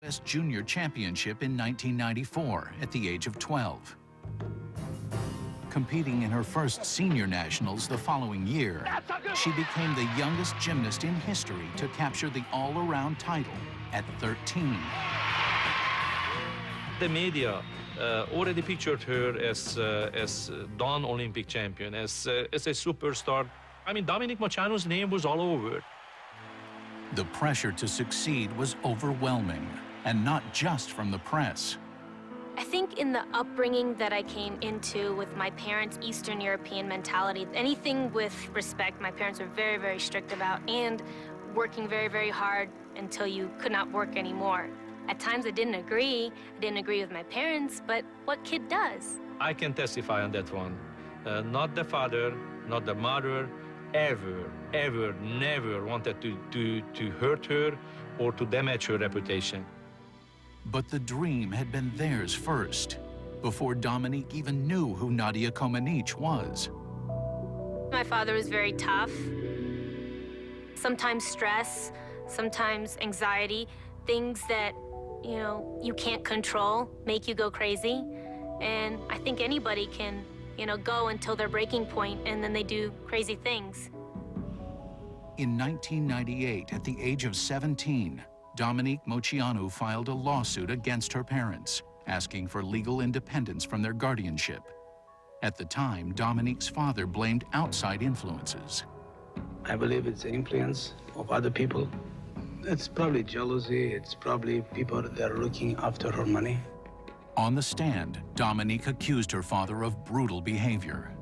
U.S. Junior Championship in 1994 at the age of 12. Competing in her first senior nationals the following year, she became the youngest gymnast in history to capture the all-around title at 13. The media already pictured her as Dawn Olympic champion, as a superstar. I mean, Dominique Moceanu's name was all over. The pressure to succeed was overwhelming, and not just from the press. I think in the upbringing that I came into with my parents' Eastern European mentality, anything with respect, my parents were very, very strict about, and working very, very hard until you could not work anymore. At times I didn't agree with my parents, but what kid does? I can testify on that one. Not the father, not the mother, ever, never wanted to hurt her or to damage her reputation. But the dream had been theirs first, before Dominique even knew who Nadia Comaneci was. My father was very tough. Sometimes stress, sometimes anxiety, things that, you can't control, make you go crazy. And I think anybody can, go until their breaking point, and then they do crazy things. In 1998, at the age of 17, Dominique Moceanu filed a lawsuit against her parents, asking for legal independence from their guardianship. At the time, Dominique's father blamed outside influences. I believe it's the influence of other people. It's probably jealousy. It's probably people that are looking after her money. On the stand, Dominique accused her father of brutal behavior.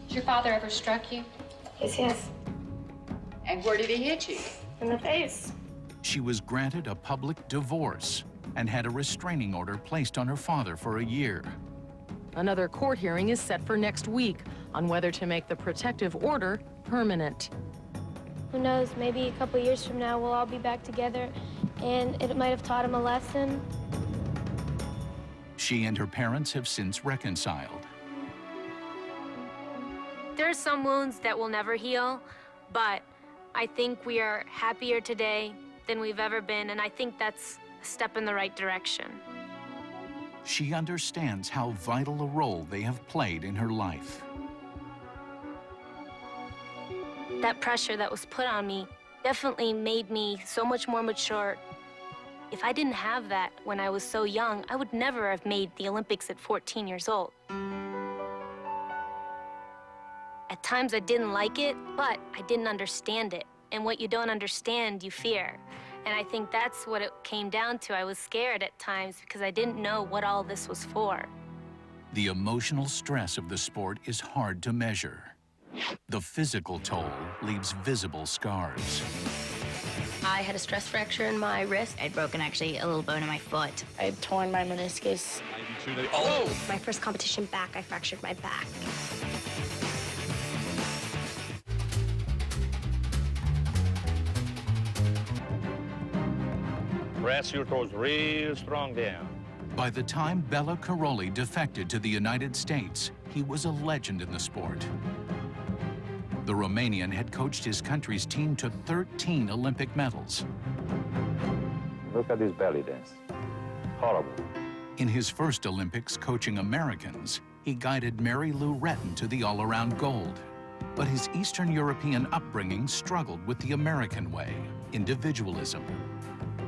Has your father ever struck you? Yes. And where did he hit you? In the face. She was granted a public divorce and had a restraining order placed on her father for a year. Another court hearing is set for next week on whether to make the protective order permanent. Who knows, maybe a couple years from now we'll all be back together and it might have taught him a lesson. She and her parents have since reconciled. There are some wounds that will never heal, but I think we are happier today than we've ever been, and I think that's a step in the right direction. She understands how vital a role they have played in her life. That pressure that was put on me definitely made me so much more mature. If I didn't have that when I was so young, I would never have made the Olympics at 14 years old. At times I didn't like it, but I didn't understand it. And what you don't understand, you fear. And I think that's what it came down to. I was scared at times because I didn't know what all this was for. The emotional stress of the sport is hard to measure. The physical toll leaves visible scars. I had a stress fracture in my wrist. I'd broken, actually, a little bone in my foot. I had torn my meniscus. Oh! My first competition back, I fractured my back. Press your toes real strong down. By the time Bela Karolyi defected to the United States, he was a legend in the sport. The Romanian had coached his country's team to 13 Olympic medals. Look at this belly dance. Horrible. In his first Olympics coaching Americans, he guided Mary Lou Retton to the all-around gold. But his Eastern European upbringing struggled with the American way, individualism.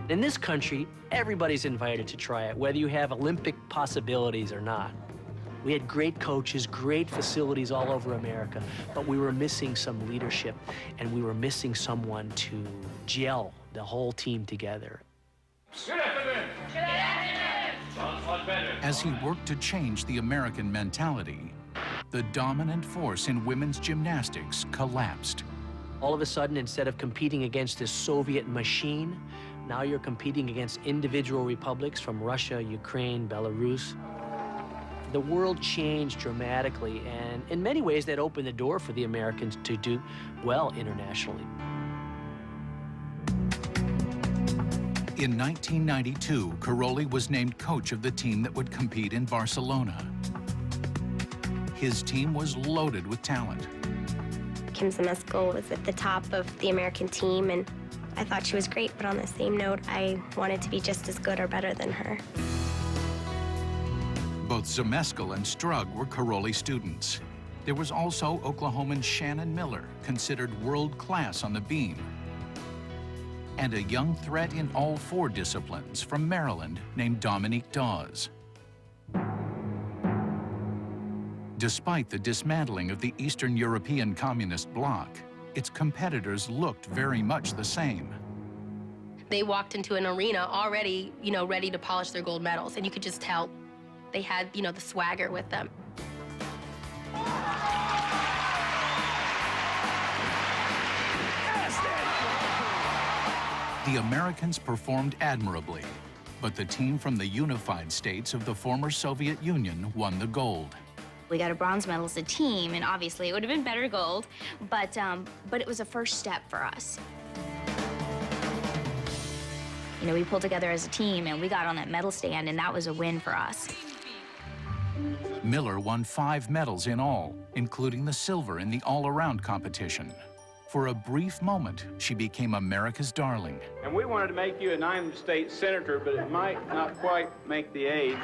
In this country, everybody's invited to try it, whether you have Olympic possibilities or not. We had great coaches, great facilities all over America, but we were missing some leadership, and we were missing someone to gel the whole team together. Good afternoon. Good afternoon. As he worked to change the American mentality, the dominant force in women's gymnastics collapsed. All of a sudden, instead of competing against this Soviet machine, now you're competing against individual republics from Russia, Ukraine, Belarus. The world changed dramatically, and in many ways that opened the door for the Americans to do well internationally. In 1992, Karolyi was named coach of the team that would compete in Barcelona. His team was loaded with talent. Kim Zmeskal was at the top of the American team, and I thought she was great, but on the same note, I wanted to be just as good or better than her. Both Zmeskal and Strug were Karolyi students. There was also Oklahoman Shannon Miller, considered world-class on the beam, and a young threat in all 4 disciplines from Maryland named Dominique Dawes. Despite the dismantling of the Eastern European Communist bloc, its competitors looked very much the same. They walked into an arena already, ready to polish their gold medals, and you could just tell they had, the swagger with them. The Americans performed admirably, but the team from the unified states of the former Soviet Union won the gold. We got a bronze medal as a team, and obviously it would have been better gold, but it was a first step for us. We pulled together as a team, and we got on that medal stand, and that was a win for us. Miller won 5 medals in all, including the silver in the all-around competition. For a brief moment, she became America's darling. And we wanted to make you a United States Senator, but it might not quite make the age.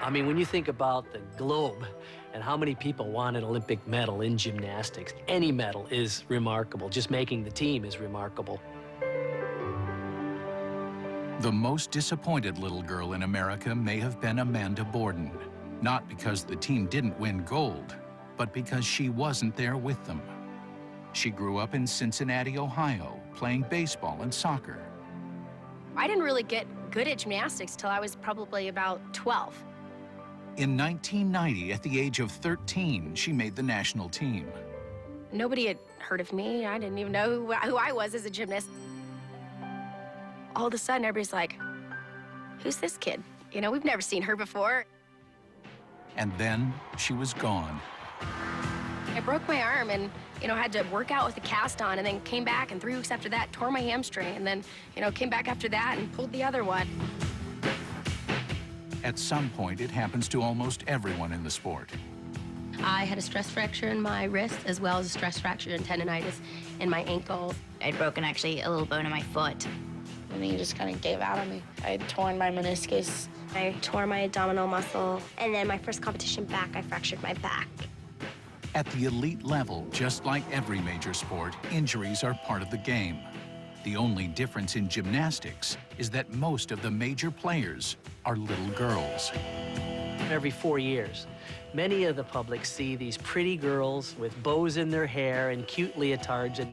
I mean, when you think about the globe and how many people want an Olympic medal in gymnastics, any medal is remarkable. Just making the team is remarkable. The most disappointed little girl in America may have been Amanda Borden, not because the team didn't win gold, but because she wasn't there with them. She grew up in Cincinnati, Ohio, playing baseball and soccer. I didn't really get good at gymnastics till I was probably about 12. In 1990, at the age of 13, she made the national team. Nobody had heard of me. I didn't even know who I was as a gymnast. All of a sudden, everybody's like, who's this kid? We've never seen her before. And then she was gone. I broke my arm and, had to work out with a cast on, and then came back, and 3 weeks after that, tore my hamstring, and then, came back after that and pulled the other one. At some point, it happens to almost everyone in the sport. I had a stress fracture in my wrist, as well as a stress fracture and tendonitis in my ankle. I'd broken, actually, a little bone in my foot. And then he just kind of gave out on me. I had torn my meniscus. I tore my abdominal muscle, and then my first competition back, I fractured my back. At the elite level, just like every major sport, injuries are part of the game. The only difference in gymnastics is that most of the major players are little girls. Every 4 years, many of the public see these pretty girls with bows in their hair and cute leotards and